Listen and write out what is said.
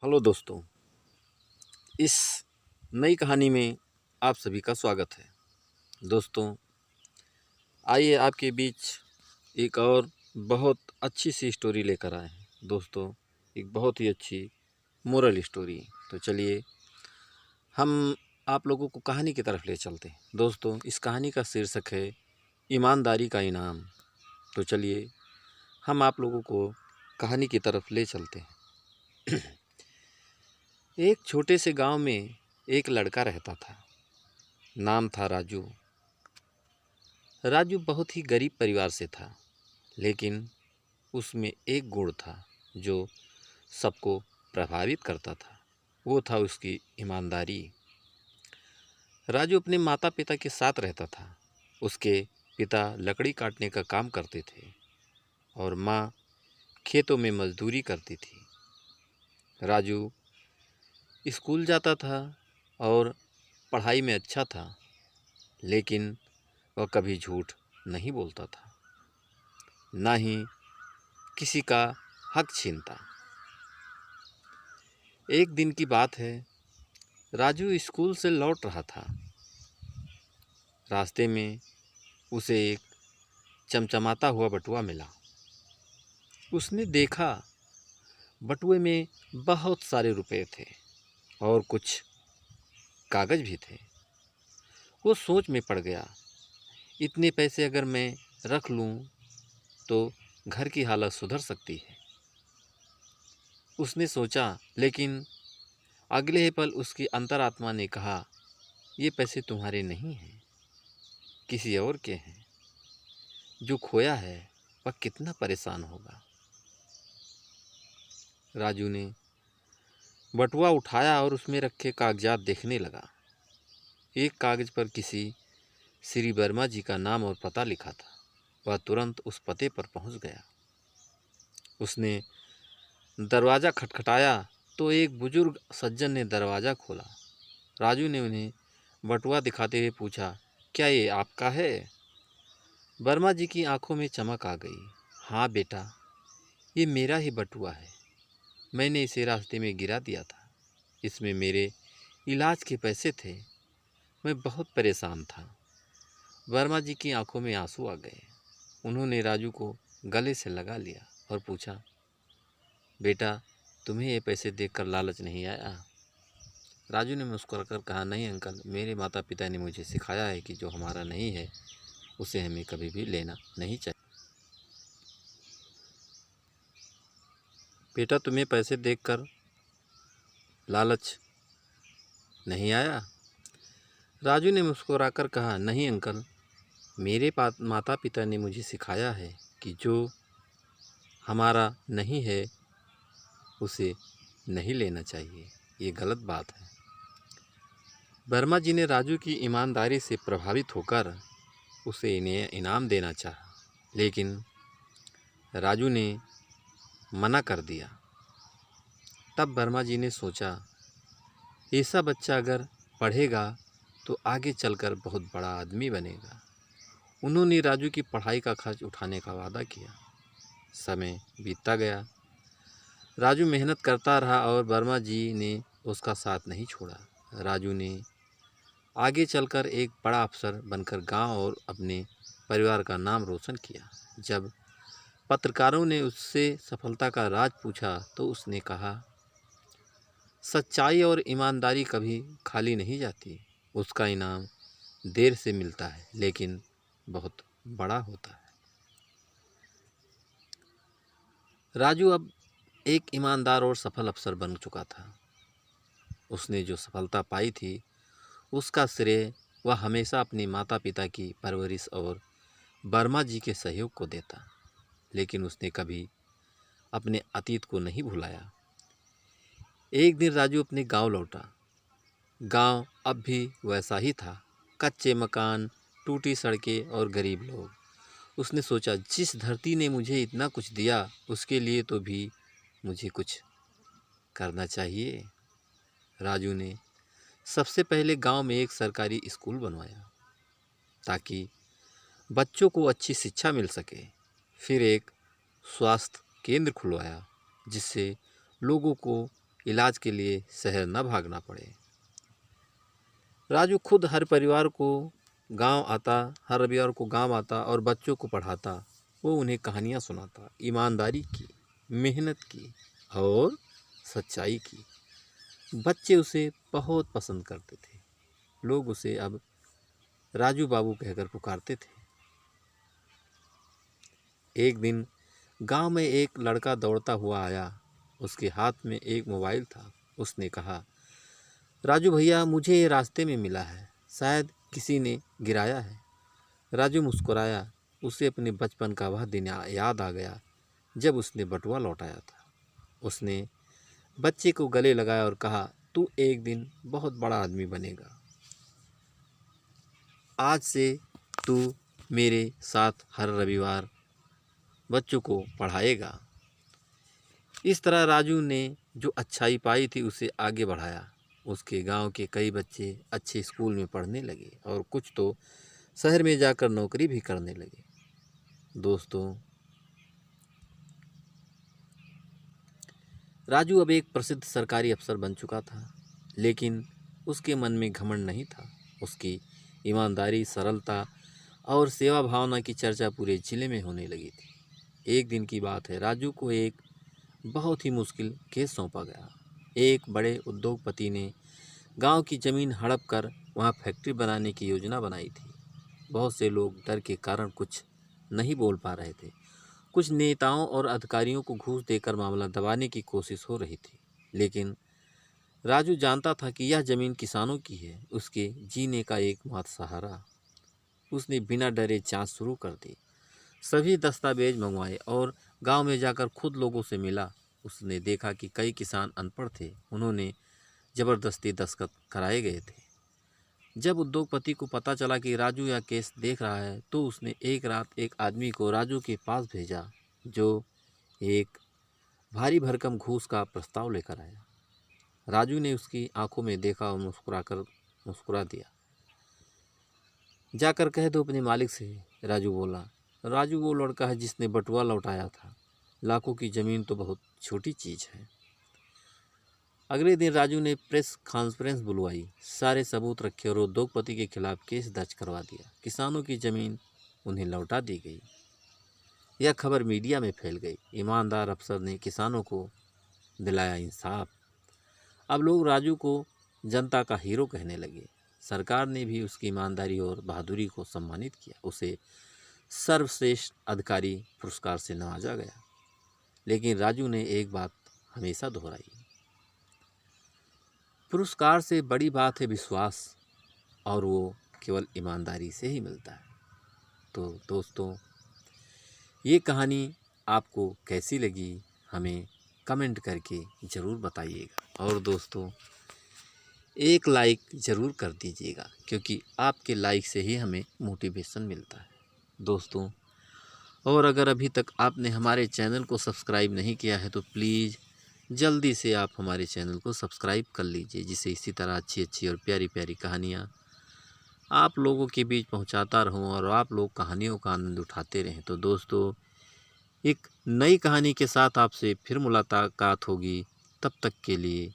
Hello दोस्तों, इस नई कहानी में आप सभी का स्वागत है। दोस्तों, आइए आपके बीच एक और बहुत अच्छी सी स्टोरी लेकर आए हैं। दोस्तों, एक बहुत ही अच्छी मोरल स्टोरी। तो चलिए हम आप लोगों को कहानी की तरफ ले चलते हैं। दोस्तों, इस कहानी का शीर्षक है ईमानदारी का इनाम। तो चलिए हम आप लोगों को कहानी की तरफ ले चलते हैं। एक छोटे से गांव में एक लड़का रहता था। नाम था राजू। राजू बहुत ही गरीब परिवार से था, लेकिन उसमें एक गुण था जो सबको प्रभावित करता था। वो था उसकी ईमानदारी। राजू अपने माता पिता के साथ रहता था। उसके पिता लकड़ी काटने का काम करते थे और माँ खेतों में मजदूरी करती थी। राजू स्कूल जाता था और पढ़ाई में अच्छा था, लेकिन वह कभी झूठ नहीं बोलता था, ना ही किसी का हक छीनता। एक दिन की बात है, राजू स्कूल से लौट रहा था। रास्ते में उसे एक चमचमाता हुआ बटुआ मिला। उसने देखा, बटुए में बहुत सारे रुपए थे और कुछ कागज भी थे। वो सोच में पड़ गया, इतने पैसे अगर मैं रख लूं तो घर की हालत सुधर सकती है। उसने सोचा, लेकिन अगले ही पल उसकी अंतरात्मा ने कहा, ये पैसे तुम्हारे नहीं हैं, किसी और के हैं। जो खोया है वह कितना परेशान होगा। राजू ने बटुआ उठाया और उसमें रखे कागजात देखने लगा। एक कागज पर किसी श्री वर्मा जी का नाम और पता लिखा था। वह तुरंत उस पते पर पहुंच गया। उसने दरवाज़ा खटखटाया तो एक बुजुर्ग सज्जन ने दरवाज़ा खोला। राजू ने उन्हें बटुआ दिखाते हुए पूछा, क्या ये आपका है? वर्मा जी की आंखों में चमक आ गई। हाँ बेटा, ये मेरा ही बटुआ है। मैंने इसे रास्ते में गिरा दिया था। इसमें मेरे इलाज के पैसे थे। मैं बहुत परेशान था। वर्मा जी की आंखों में आंसू आ गए। उन्होंने राजू को गले से लगा लिया और पूछा, बेटा, तुम्हें ये पैसे देखकर लालच नहीं आया? राजू ने मुस्कुराकर कहा, नहीं अंकल, मेरे माता पिता ने मुझे सिखाया है कि जो हमारा नहीं है उसे हमें कभी भी लेना नहीं चाहिए। बेटा, तुम्हें पैसे देखकर लालच नहीं आया? राजू ने मुस्कुराकर कहा, नहीं अंकल, मेरे माता पिता ने मुझे सिखाया है कि जो हमारा नहीं है उसे नहीं लेना चाहिए। ये गलत बात है। वर्मा जी ने राजू की ईमानदारी से प्रभावित होकर उसे इन्हें इनाम देना चाहा, लेकिन राजू ने मना कर दिया। तब वर्मा जी ने सोचा, ऐसा बच्चा अगर पढ़ेगा तो आगे चलकर बहुत बड़ा आदमी बनेगा। उन्होंने राजू की पढ़ाई का खर्च उठाने का वादा किया। समय बीतता गया। राजू मेहनत करता रहा और वर्मा जी ने उसका साथ नहीं छोड़ा। राजू ने आगे चलकर एक बड़ा अफसर बनकर गांव और अपने परिवार का नाम रोशन किया। जब पत्रकारों ने उससे सफलता का राज पूछा तो उसने कहा, सच्चाई और ईमानदारी कभी खाली नहीं जाती। उसका इनाम देर से मिलता है, लेकिन बहुत बड़ा होता है। राजू अब एक ईमानदार और सफल अफसर बन चुका था। उसने जो सफलता पाई थी उसका श्रेय वह हमेशा अपने माता पिता की परवरिश और वर्मा जी के सहयोग को देता, लेकिन उसने कभी अपने अतीत को नहीं भुलाया। एक दिन राजू अपने गांव लौटा। गांव अब भी वैसा ही था, कच्चे मकान, टूटी सड़कें और गरीब लोग। उसने सोचा, जिस धरती ने मुझे इतना कुछ दिया उसके लिए तो भी मुझे कुछ करना चाहिए। राजू ने सबसे पहले गांव में एक सरकारी स्कूल बनवाया ताकि बच्चों को अच्छी शिक्षा मिल सके। फिर एक स्वास्थ्य केंद्र खुलवाया जिससे लोगों को इलाज के लिए शहर न भागना पड़े। राजू खुद हर रविवार को गांव आता और बच्चों को पढ़ाता। वो उन्हें कहानियाँ सुनाता, ईमानदारी की, मेहनत की और सच्चाई की। बच्चे उसे बहुत पसंद करते थे। लोग उसे अब राजू बाबू कहकर पुकारते थे। एक दिन गांव में एक लड़का दौड़ता हुआ आया। उसके हाथ में एक मोबाइल था। उसने कहा, राजू भैया, मुझे ये रास्ते में मिला है, शायद किसी ने गिराया है। राजू मुस्कुराया। उसे अपने बचपन का वह दिन याद आ गया जब उसने बटुआ लौटाया था। उसने बच्चे को गले लगाया और कहा, तू एक दिन बहुत बड़ा आदमी बनेगा। आज से तू मेरे साथ हर रविवार बच्चों को पढ़ाएगा। इस तरह राजू ने जो अच्छाई पाई थी उसे आगे बढ़ाया। उसके गांव के कई बच्चे अच्छे स्कूल में पढ़ने लगे और कुछ तो शहर में जाकर नौकरी भी करने लगे। दोस्तों, राजू अब एक प्रसिद्ध सरकारी अफसर बन चुका था, लेकिन उसके मन में घमंड नहीं था। उसकी ईमानदारी, सरलता और सेवा भावना की चर्चा पूरे जिले में होने लगी थी। एक दिन की बात है, राजू को एक बहुत ही मुश्किल केस सौंपा गया। एक बड़े उद्योगपति ने गांव की ज़मीन हड़प कर वहां फैक्ट्री बनाने की योजना बनाई थी। बहुत से लोग डर के कारण कुछ नहीं बोल पा रहे थे। कुछ नेताओं और अधिकारियों को घूस देकर मामला दबाने की कोशिश हो रही थी, लेकिन राजू जानता था कि यह ज़मीन किसानों की है, उसके जीने का एकमात्र सहारा। उसने बिना डरे जांच शुरू कर दी, सभी दस्तावेज मंगवाए और गांव में जाकर खुद लोगों से मिला। उसने देखा कि कई किसान अनपढ़ थे, उन्होंने ज़बरदस्ती दस्तखत कराए गए थे। जब उद्योगपति को पता चला कि राजू यह केस देख रहा है, तो उसने एक रात एक आदमी को राजू के पास भेजा जो एक भारी भरकम घूस का प्रस्ताव लेकर आया। राजू ने उसकी आंखों में देखा और मुस्कुरा दिया। जाकर कह दो अपने मालिक से, राजू बोला। राजू वो लड़का है जिसने बटुआ लौटाया था। लाखों की ज़मीन तो बहुत छोटी चीज़ है। अगले दिन राजू ने प्रेस कॉन्फ्रेंस बुलवाई, सारे सबूत रखे और उद्योगपति के खिलाफ केस दर्ज करवा दिया। किसानों की ज़मीन उन्हें लौटा दी गई। यह खबर मीडिया में फैल गई। ईमानदार अफसर ने किसानों को दिलाया इंसाफ। अब लोग राजू को जनता का हीरो कहने लगे। सरकार ने भी उसकी ईमानदारी और बहादुरी को सम्मानित किया। उसे सर्वश्रेष्ठ अधिकारी पुरस्कार से नवाजा गया। लेकिन राजू ने एक बात हमेशा दोहराई, पुरस्कार से बड़ी बात है विश्वास, और वो केवल ईमानदारी से ही मिलता है। तो दोस्तों, ये कहानी आपको कैसी लगी हमें कमेंट करके ज़रूर बताइएगा। और दोस्तों, एक लाइक ज़रूर कर दीजिएगा, क्योंकि आपके लाइक से ही हमें मोटिवेशन मिलता है दोस्तों। और अगर अभी तक आपने हमारे चैनल को सब्सक्राइब नहीं किया है तो प्लीज़ जल्दी से आप हमारे चैनल को सब्सक्राइब कर लीजिए, जिससे इसी तरह अच्छी अच्छी और प्यारी प्यारी कहानियाँ आप लोगों के बीच पहुंचाता रहूं और आप लोग कहानियों का आनंद उठाते रहें। तो दोस्तों, एक नई कहानी के साथ आपसे फिर मुलाकात होगी। तब तक के लिए